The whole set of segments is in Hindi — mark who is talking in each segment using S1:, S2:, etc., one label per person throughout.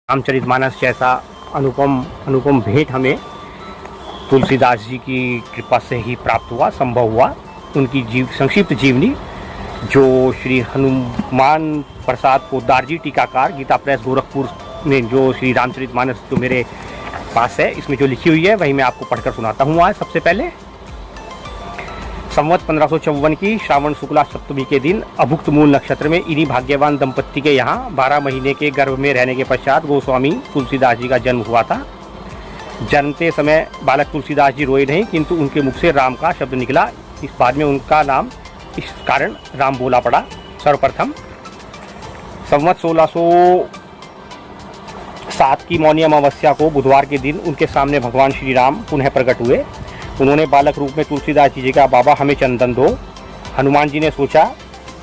S1: रामचरितमानस जैसा अनुपम भेंट हमें तुलसीदास जी की कृपा से ही प्राप्त हुआ, संभव हुआ। उनकी संक्षिप्त जीवनी जो श्री हनुमान प्रसाद पोद्दार जी टीकाकार गीता प्रेस गोरखपुर ने जो श्री रामचरितमानस जो मेरे पास है इसमें जो लिखी हुई है वही मैं आपको पढ़कर सुनाता हूँ। आज सबसे पहले संवत 1554 की श्रावण शुक्ला सप्तमी के दिन अभुक्त मूल नक्षत्र में इन्हीं भाग्यवान दंपत्ति के यहाँ 12 महीने के गर्भ में रहने के पश्चात गोस्वामी तुलसीदास जी का जन्म हुआ था। जन्मते समय बालक तुलसीदास जी रोए नहीं, किंतु उनके मुख से राम का शब्द निकला। इस बाद में उनका नाम इस कारण राम बोला पड़ा। सर्वप्रथम संवत 1607 की मौनी अमावस्या को बुधवार के दिन उनके सामने भगवान श्री राम पुनः प्रकट हुए। उन्होंने बालक रूप में तुलसीदास जी का बाबा हमें चंदन दो। हनुमान जी ने सोचा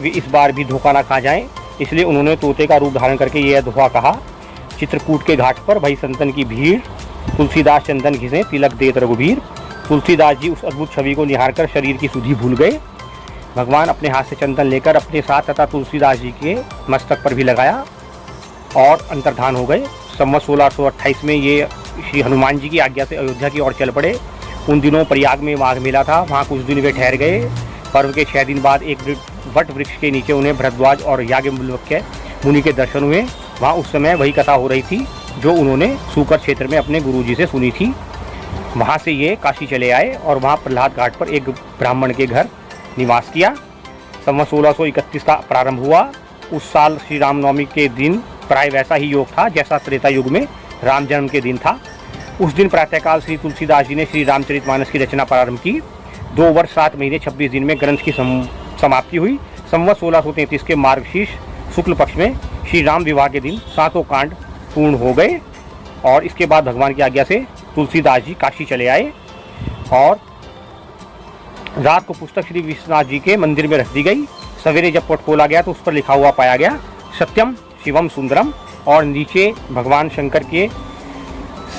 S1: वे इस बार भी धोखा ना खा जाएं, इसलिए उन्होंने तोते का रूप धारण करके यह दोहा कहा। चित्रकूट के घाट पर भई संतन की भीड़, तुलसीदास चंदन घिसे तिलक देत रघुबीर। तुलसीदास जी उस अद्भुत छवि को निहार कर शरीर की सुधि भूल गए। भगवान अपने हाथ से चंदन लेकर अपने साथ तथा तुलसीदास जी के मस्तक पर भी लगाया और अंतर्धान हो गए। संवत 1628 में ये श्री हनुमान जी की आज्ञा से अयोध्या की ओर चल पड़े। उन दिनों प्रयाग में माघ मेला था, वहाँ कुछ दिन वे ठहर गए। पर्व के 6 दिन बाद एक वट वृक्ष के नीचे उन्हें भरद्वाज और याज्ञवल्क्य मुनि के दर्शन हुए। वहाँ उस समय वही कथा हो रही थी जो उन्होंने सूकर क्षेत्र में अपने गुरुजी से सुनी थी। वहाँ से ये काशी चले आए और वहाँ प्रहलाद घाट पर एक ब्राह्मण के घर निवास किया। संवत 1631 का प्रारंभ हुआ। उस साल श्री रामनवमी के दिन प्राय वैसा ही योग था जैसा त्रेता युग में राम जन्म के दिन था। उस दिन प्रातःकाल श्री तुलसीदास जी ने श्री रामचरितमानस की रचना प्रारंभ की। 2 वर्ष 7 महीने 26 दिन में ग्रंथ की समाप्ति हुई। संवत 1633 के मार्गशीर्ष शुक्ल पक्ष में श्री राम विवाह के दिन 7 कांड पूर्ण हो गए और इसके बाद भगवान की आज्ञा से तुलसीदास जी काशी चले आए और रात को पुस्तक श्री विश्वनाथ जी के मंदिर में रख दी गई। सवेरे जब पट खोला गया तो उस पर लिखा हुआ पाया गया सत्यम शिवम सुंदरम और नीचे भगवान शंकर के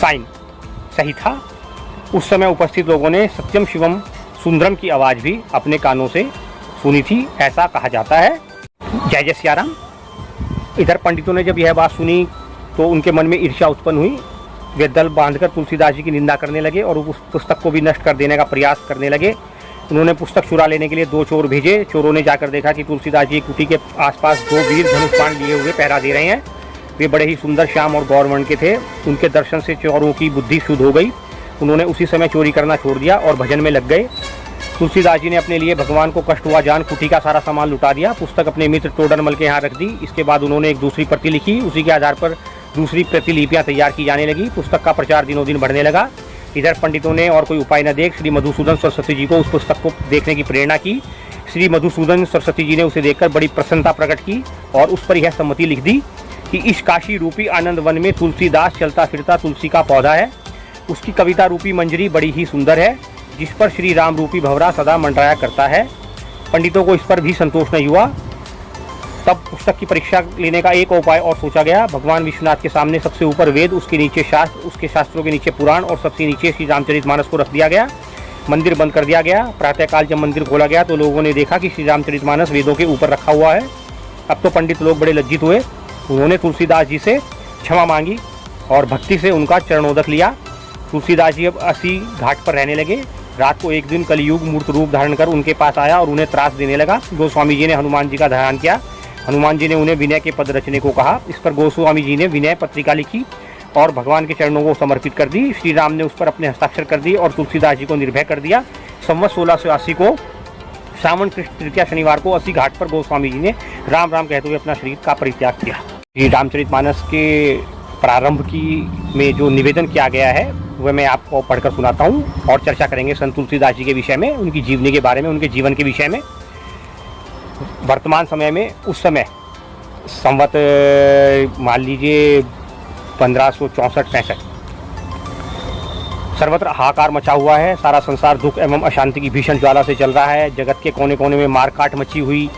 S1: साइन सही था। उस समय उपस्थित लोगों ने सत्यम शिवम सुंदरम की आवाज़ भी अपने कानों से सुनी थी, ऐसा कहा जाता है। जय जय सिया राम। इधर पंडितों ने जब यह बात सुनी तो उनके मन में ईर्ष्या उत्पन्न हुई। वे दल बांधकर तुलसीदास जी की निंदा करने लगे और उस पुस्तक को भी नष्ट कर देने का प्रयास करने लगे। उन्होंने पुस्तक चुरा लेने के लिए 2 चोर भेजे। चोरों ने जाकर देखा कि तुलसीदास जी कुटी के आसपास 2 वीर धनुष बाण लिए हुए पहरा दे रहे हैं। वे बड़े ही सुंदर श्याम और गौरवर्ण के थे। उनके दर्शन से चोरों की बुद्धि शुद्ध हो गई। उन्होंने उसी समय चोरी करना छोड़ दिया और भजन में लग गए। तुलसीदास जी ने अपने लिए भगवान को कष्ट हुआ जान कुटी का सारा सामान लुटा दिया। पुस्तक अपने मित्र टोडरमल के यहाँ रख दी। इसके बाद उन्होंने एक दूसरी प्रति लिखी। उसी के आधार पर दूसरी प्रतिलिपियाँ तैयार की जाने लगी। पुस्तक का प्रचार दिनों दिन बढ़ने लगा। इधर पंडितों ने और कोई उपाय न देख श्री मधुसूदन सरस्वती जी को उस पुस्तक को देखने की प्रेरणा की। श्री मधुसूदन सरस्वती जी ने उसे देखकर बड़ी प्रसन्नता प्रकट की और उस पर यह सम्मति लिख दी कि इस काशी रूपी आनंद वन में तुलसीदास चलता फिरता तुलसी का पौधा है। उसकी कविता रूपी मंजरी बड़ी ही सुंदर है, जिस पर श्री राम रूपी भंवरा सदा मंडराया करता है। पंडितों को इस पर भी संतोष नहीं हुआ। तब पुस्तक की परीक्षा लेने का एक उपाय और सोचा गया। भगवान विश्वनाथ के सामने सबसे ऊपर वेद, उसके नीचे शास्त्र, उसके शास्त्रों के नीचे पुराण और सबसे नीचे श्री रामचरितमानस को रख दिया गया। मंदिर बंद कर दिया गया। प्रातःकाल जब मंदिर खोला गया तो लोगों ने देखा कि श्री रामचरितमानस वेदों के ऊपर रखा हुआ है। अब तो पंडित लोग बड़े लज्जित हुए। उन्होंने तुलसीदास जी से क्षमा मांगी और भक्ति से उनका चरणोदक लिया। तुलसीदास जी अब अस्सी घाट पर रहने लगे। रात को एक दिन कलियुग मूर्त रूप धारण कर उनके पास आया और उन्हें त्रास देने लगा। गोस्वामी जी ने हनुमान जी का ध्यान किया। हनुमान जी ने उन्हें विनय के पद रचने को कहा। इस पर गोस्वामी जी ने विनय पत्रिका लिखी और भगवान के चरणों को समर्पित कर दी। श्री राम ने उस पर अपने हस्ताक्षर कर दिए और तुलसीदास जी को निर्भय कर दिया। संवत 1680 को श्रावण कृष्ण तृतीया शनिवार को 80 घाट पर गोस्वामी जी ने राम राम कहते हुए अपना शरीर का परित्याग किया। श्री रामचरितमानस के प्रारंभ की में जो निवेदन किया गया है वह मैं आपको पढ़कर सुनाता हूँ और चर्चा करेंगे संत तुलसीदास जी के विषय में, उनकी जीवनी के बारे में, उनके जीवन के विषय में। वर्तमान समय में उस समय संवत मान लीजिए 1564-65 सर्वत्र हाहाकार मचा हुआ है। सारा संसार दुख एवं अशांति की भीषण ज्वाला से चल रहा है। जगत के कोने कोने में मारकाट मची हुई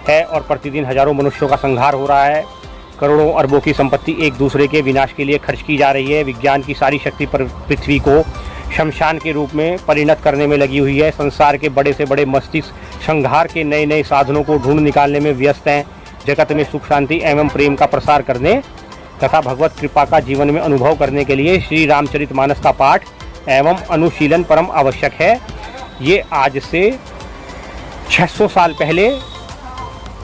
S1: है और प्रतिदिन हजारों मनुष्यों का संहार हो रहा है। करोड़ों अरबों की संपत्ति एक दूसरे के विनाश के लिए खर्च की जा रही है। विज्ञान की सारी शक्ति पर पृथ्वी को शमशान के रूप में परिणत करने में लगी हुई है। संसार के बड़े से बड़े मस्तिष्क संहार के नए नए साधनों को ढूंढ निकालने में व्यस्त हैं। जगत में सुख शांति एवं प्रेम का प्रसार करने तथा भगवत कृपा का जीवन में अनुभव करने के लिए श्री रामचरितमानस का पाठ एवं अनुशीलन परम आवश्यक है। ये आज से 600 साल पहले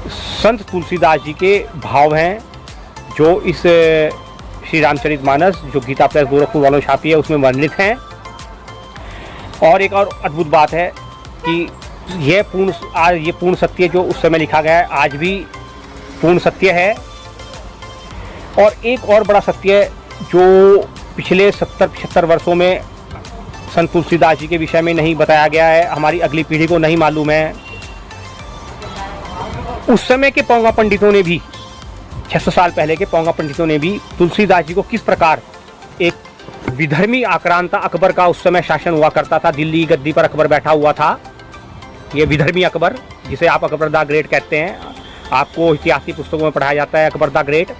S1: संत तुलसीदास जी के भाव हैं, जो इस श्री रामचरितमानस जो गीता प्रेस गोरखपुर वालों छापी है उसमें वर्णित हैं। और एक और अद्भुत बात है कि ये पूर्ण सत्य जो उस समय लिखा गया है आज भी पूर्ण सत्य है। और एक और बड़ा सत्य जो पिछले 70-75 वर्षों में संत तुलसीदास जी के विषय में नहीं बताया गया है, हमारी अगली पीढ़ी को नहीं मालूम है। उस समय के पोंगा पंडितों ने भी, 600 साल पहले के पोंगा पंडितों ने भी तुलसीदास जी को किस प्रकार एक विधर्मी आक्रांता अकबर का उस समय शासन हुआ करता था, दिल्ली गद्दी पर अकबर बैठा हुआ था। ये विधर्मी अकबर, जिसे आप अकबर द ग्रेट कहते हैं, आपको इतिहास की पुस्तकों में पढ़ाया जाता है अकबर द ग्रेट।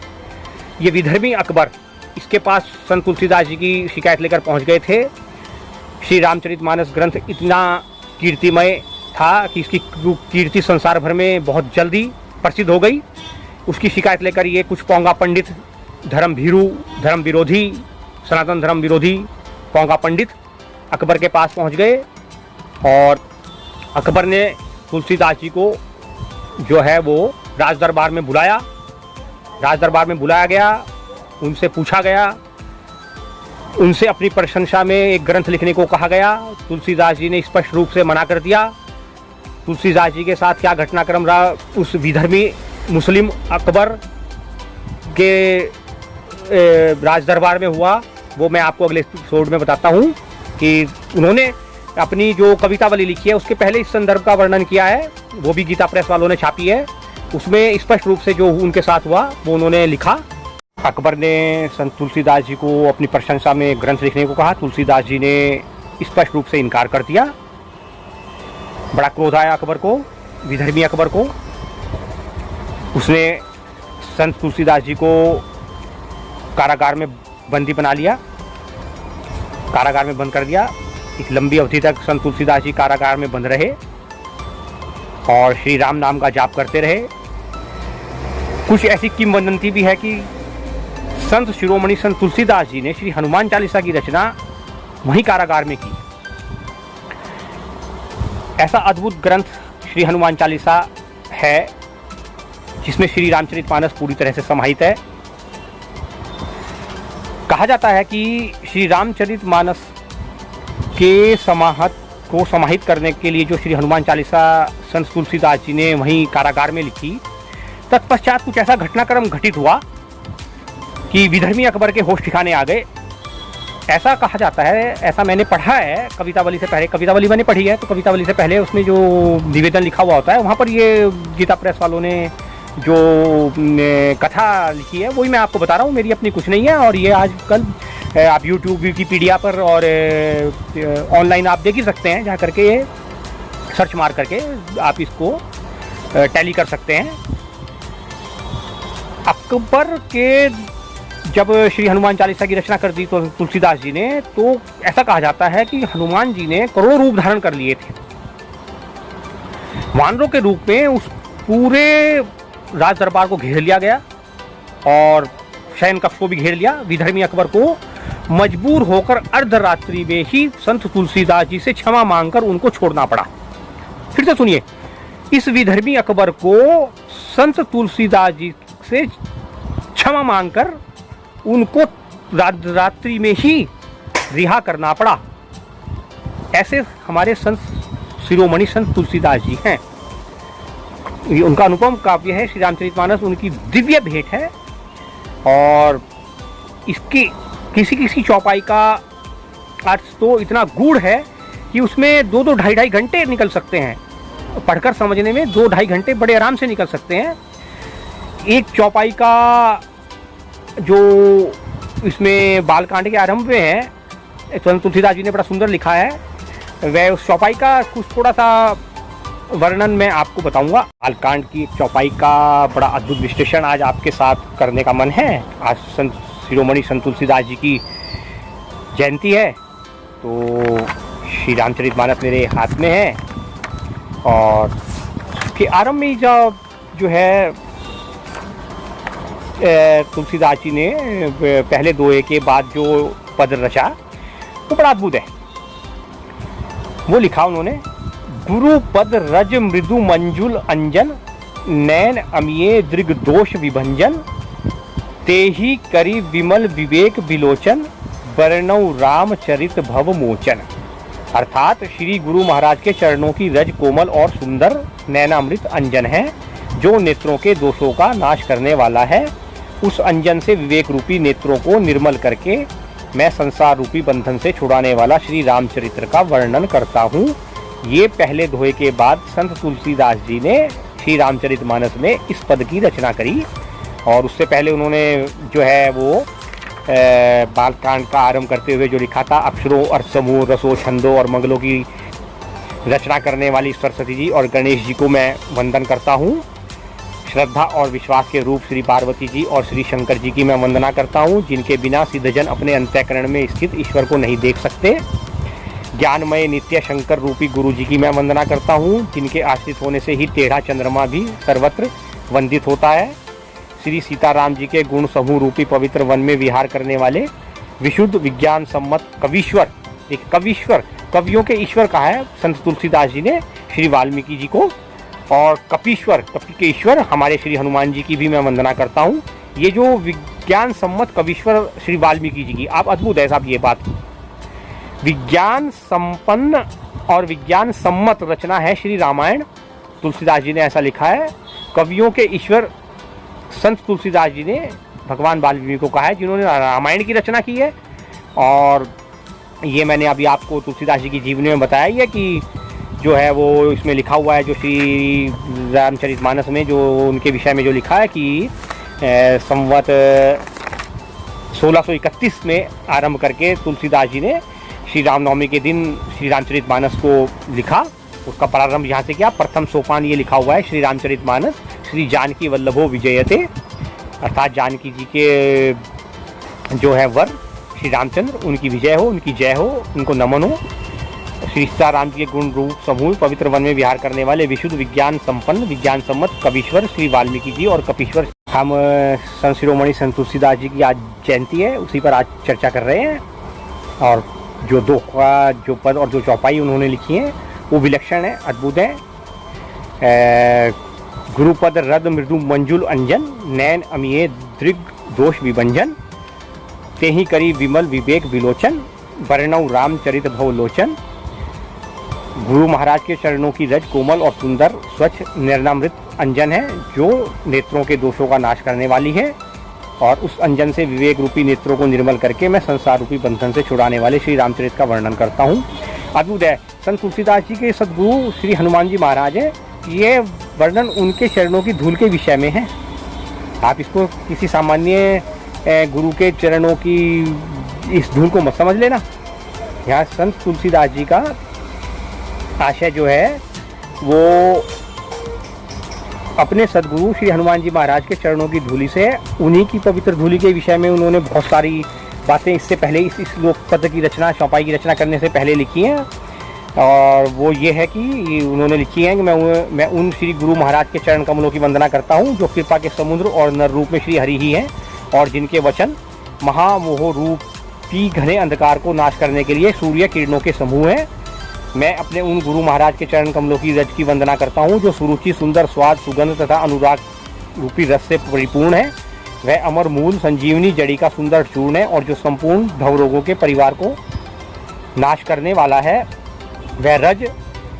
S1: ये विधर्मी अकबर, इसके पास संत तुलसीदास जी की शिकायत लेकर पहुंच गए थे। श्री रामचरितमानस ग्रंथ इतना कीर्तिमय था कि इसकी कीर्ति संसार भर में बहुत जल्दी प्रसिद्ध हो गई। उसकी शिकायत लेकर ये कुछ पोंगा पंडित, धर्म भीरू, धर्म विरोधी, सनातन धर्म विरोधी पोंगा पंडित अकबर के पास पहुंच गए और अकबर ने तुलसीदास जी को जो है वो राज दरबार में बुलाया। राज दरबार में बुलाया गया, उनसे पूछा गया, उनसे अपनी प्रशंसा में एक ग्रंथ लिखने को कहा गया। तुलसीदास जी ने स्पष्ट रूप से मना कर दिया। तुलसीदास जी के साथ क्या घटनाक्रम रहा उस विधर्मी मुस्लिम अकबर के राज दरबार में हुआ, वो मैं आपको अगले एपिसोड में बताता हूँ। कि उन्होंने अपनी जो कवितावली लिखी है उसके पहले इस संदर्भ का वर्णन किया है, वो भी गीता प्रेस वालों ने छापी है। उसमें स्पष्ट रूप से जो उनके साथ हुआ वो उन्होंने लिखा। अकबर ने संत तुलसीदास जी को अपनी प्रशंसा में ग्रंथ लिखने को कहा। तुलसीदास जी ने स्पष्ट रूप से इनकार कर दिया। बड़ा क्रोध आया अकबर को, विधर्मी अकबर को। उसने संत तुलसीदास जी को कारागार में बंदी बना लिया, कारागार में बंद कर दिया। एक लंबी अवधि तक संत तुलसीदास जी कारागार में बंद रहे और श्री राम नाम का जाप करते रहे। कुछ ऐसी किंवदंती भी है कि संत शिरोमणि संत तुलसीदास जी ने श्री हनुमान चालीसा की रचना वहीं कारागार में की। ऐसा अद्भुत ग्रंथ श्री हनुमान चालीसा है जिसमें श्री रामचरितमानस पूरी तरह से समाहित है। कहा जाता है कि श्री रामचरितमानस के समाहित करने के लिए जो श्री हनुमान चालीसा संत तुलसीदास जी ने वहीं कारागार में लिखी, तत्पश्चात कुछ ऐसा घटनाक्रम घटित हुआ कि विधर्मी अकबर के होश ठिकाने आ गए। ऐसा कहा जाता है, ऐसा मैंने पढ़ा है कवितावली से पहले। कवितावली मैंने पढ़ी है तो कवितावली से पहले उसमें जो निवेदन लिखा हुआ होता है वहाँ पर ये गीता प्रेस वालों ने जो कथा लिखी है वही मैं आपको बता रहा हूँ, मेरी अपनी कुछ नहीं है। और ये आजकल आप यूट्यूब, विकिपीडिया पर और ऑनलाइन आप देख ही सकते हैं, जा करके ये सर्च मार करके आप इसको टैली कर सकते हैं। अकबर के जब श्री हनुमान चालीसा की रचना कर दी तो तुलसीदास जी ने, तो ऐसा कहा जाता है कि हनुमान जी ने करोड़ों रूप धारण कर लिए थे। वानरों के रूप में उस पूरे राज दरबार को घेर लिया गया और शयन कक्ष को भी घेर लिया। विधर्मी अकबर को मजबूर होकर अर्धरात्रि में ही संत तुलसीदास जी से क्षमा मांगकर उनको छोड़ना पड़ा। फिर से सुनिए, इस विधर्मी अकबर को संत तुलसीदास जी से क्षमा मांगकर उनको रात्रि में ही रिहा करना पड़ा। ऐसे हमारे संत शिरोमणि संत तुलसीदास जी हैं। ये उनका अनुपम काव्य है श्री रामचरितमानस, उनकी दिव्य भेंट है। और इसकी किसी चौपाई का अर्थ तो इतना गूढ़ है कि उसमें 2-2, ढाई घंटे निकल सकते हैं। पढ़कर समझने में 2-2.5 घंटे बड़े आराम से निकल सकते हैं। एक चौपाई का जो इसमें बालकांड के आरंभ में है, संत तुलसीदास जी ने बड़ा सुंदर लिखा है, वह उस चौपाई का कुछ थोड़ा सा वर्णन मैं आपको बताऊंगा। बालकांड की एक चौपाई का बड़ा अद्भुत विश्लेषण आज आपके साथ करने का मन है। आज संत शिरोमणि संत तुलसीदास जी की जयंती है, तो श्री रामचरितमानस मेरे हाथ में है और उसके आरंभ में जो है तुलसीदास जी ने पहले दोहे के बाद जो पद रचा वो बड़ा अद्भुत है। वो लिखा उन्होंने, गुरु पद रज मृदु मंजुल अंजन, नैन अमिये दृग दोष विभंजन, तेहि करी विमल विवेक विलोचन, वर्णौ रामचरित भव मोचन। अर्थात श्री गुरु महाराज के चरणों की रज कोमल और सुंदर नैनामृत अंजन है, जो नेत्रों के दोषों का नाश करने वाला है। उस अंजन से विवेक रूपी नेत्रों को निर्मल करके मैं संसार रूपी बंधन से छुड़ाने वाला श्री रामचरित्र का वर्णन करता हूँ। ये पहले दोहे के बाद संत तुलसीदास जी ने श्री रामचरितमानस में इस पद की रचना करी। और उससे पहले उन्होंने जो है वो बालकांड का आरंभ करते हुए जो लिखा था, अक्षरों और समूह रसों छंदों और मंगलों की रचना करने वाली सरस्वती जी और गणेश जी को मैं वंदन करता हूँ। श्रद्धा और विश्वास के रूप श्री पार्वती जी और श्री शंकर जी की मैं वंदना करता हूँ, जिनके बिना सिद्धजन अपने अंतःकरण में स्थित ईश्वर को नहीं देख सकते। ज्ञानमय नित्य शंकर रूपी गुरु जी की मैं वंदना करता हूँ, जिनके आश्रित होने से ही टेढ़ा चंद्रमा भी सर्वत्र वंदित होता है। श्री सीताराम जी के गुण समूह रूपी पवित्र वन में विहार करने वाले विशुद्ध विज्ञान सम्मत कवीश्वर, एक कवीश्वर, कवियों के ईश्वर कहा है संत तुलसीदास जी ने श्री वाल्मीकि जी को। और कपीश्वर, कपि के ईश्वर हमारे श्री हनुमान जी की भी मैं वंदना करता हूँ। ये जो विज्ञान सम्मत कवीश्वर श्री वाल्मीकि जी की, आप अद्भुत है साहब ये बात, विज्ञान संपन्न और विज्ञान सम्मत रचना है श्री रामायण। तुलसीदास जी ने ऐसा लिखा है। कवियों के ईश्वर संत तुलसीदास जी ने भगवान वाल्मीकि को कहा है, जिन्होंने रामायण की रचना की है। और ये मैंने अभी आपको तुलसीदास जी की जीवनी में बताया ही है कि जो है वो इसमें लिखा हुआ है, जो श्री रामचरितमानस में जो उनके विषय में जो लिखा है कि संवत 1631 में आरंभ करके तुलसीदास जी ने श्री रामनवमी के दिन श्री रामचरितमानस को लिखा। उसका प्रारंभ यहाँ से किया। प्रथम सोपान ये लिखा हुआ है श्री रामचरितमानस श्री जानकी वल्लभो विजयते, अर्थात जानकी जी के जो है वर श्री रामचंद्र, उनकी विजय हो, उनकी जय हो, उनको नमन हो। श्री सीताराम जी के गुण रूप समूह पवित्र वन में विहार करने वाले विशुद्ध विज्ञान संपन्न विज्ञान सम्मत कवीश्वर श्री वाल्मीकि जी और कपीश्वर। हम संत शिरोमणि संत तुलसीदास जी की आज जयंती है, उसी पर आज चर्चा कर रहे हैं। और जो दो का जो पद और जो चौपाई उन्होंने लिखी हैं वो विलक्षण है, अद्भुत है। गुरुपद रद मृदु मंजुल अंजन, नैन अमिये दृग दोष विभंजन, तेहि करी विमल विवेक विलोचन, वर्णौ रामचरित भव लोचन। गुरु महाराज के चरणों की रज कोमल और सुंदर स्वच्छ निर्णामृत अंजन है, जो नेत्रों के दोषों का नाश करने वाली है। और उस अंजन से विवेक रूपी नेत्रों को निर्मल करके मैं संसार रूपी बंधन से छुड़ाने वाले श्री रामचरित का वर्णन करता हूँ। अद्भुत है। संत तुलसीदास जी के सद्गुरु श्री हनुमान जी महाराज है। ये वर्णन उनके चरणों की धूल के विषय में है। आप इसको किसी सामान्य गुरु के चरणों की इस धूल को मत समझ लेना। यहाँ संत तुलसीदास जी का आशय जो है वो अपने सद्गुरु श्री हनुमान जी महाराज के चरणों की धूली से, उन्हीं की पवित्र धूली के विषय में उन्होंने बहुत सारी बातें इससे पहले इस श्लोक पद की रचना, चौपाई की रचना करने से पहले लिखी हैं। और वो ये है कि उन्होंने लिखी है कि मैं उन श्री गुरु महाराज के चरण कमलों की वंदना करता हूँ, जो कृपा के समुद्र और नर रूप में श्री हरि ही हैं, और जिनके वचन महामोह रूपी घने अंधकार को नाश करने के लिए सूर्य किरणों के समूह हैं। मैं अपने उन गुरु महाराज के चरण कमलों की रज की वंदना करता हूँ, जो सुरुचि सुंदर स्वाद सुगंध तथा अनुराग रूपी रस से परिपूर्ण है। वह अमर मूल संजीवनी जड़ी का सुंदर चूर्ण है, और जो संपूर्ण भव रोगों के परिवार को नाश करने वाला है। वह रज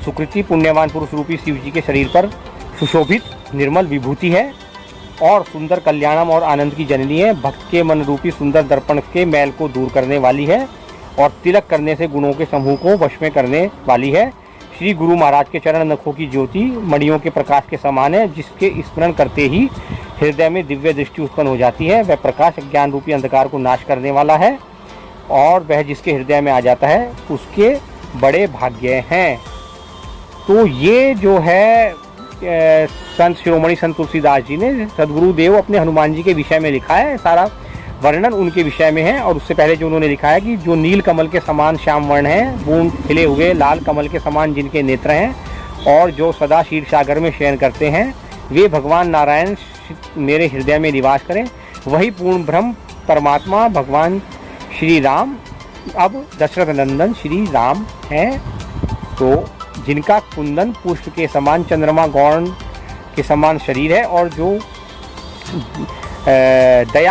S1: सुकृति पुण्यवान पुरुष रूपी शिव जी के शरीर पर सुशोभित निर्मल विभूति है, और सुंदर कल्याणम और आनंद की जननी है। भक्त के मन रूपी सुंदर दर्पण के मैल को दूर करने वाली है, और तिलक करने से गुणों के समूह को वश में करने वाली है। श्री गुरु महाराज के चरण नखों की ज्योति मणियों के प्रकाश के समान है, जिसके स्मरण करते ही हृदय में दिव्य दृष्टि उत्पन्न हो जाती है। वह प्रकाश ज्ञान रूपी अंधकार को नाश करने वाला है, और वह जिसके हृदय में आ जाता है उसके बड़े भाग्य हैं। तो ये जो है संत शिरोमणि संत तुलसीदास जी ने सदगुरुदेव अपने हनुमान जी के विषय में लिखा है। सारा वर्णन उनके विषय में है। और उससे पहले जो उन्होंने लिखा है कि जो नील कमल के समान श्याम वर्ण है, बूंद खिले हुए लाल कमल के समान जिनके नेत्र हैं, और जो सदा क्षीर सागर में शयन करते हैं, वे भगवान नारायण मेरे हृदय में निवास करें। वही पूर्ण ब्रह्म परमात्मा भगवान श्री राम अब दशरथ नंदन श्री राम हैं, तो जिनका कुंदन पुष्प के समान चंद्रमा गौण के समान शरीर है और जो दया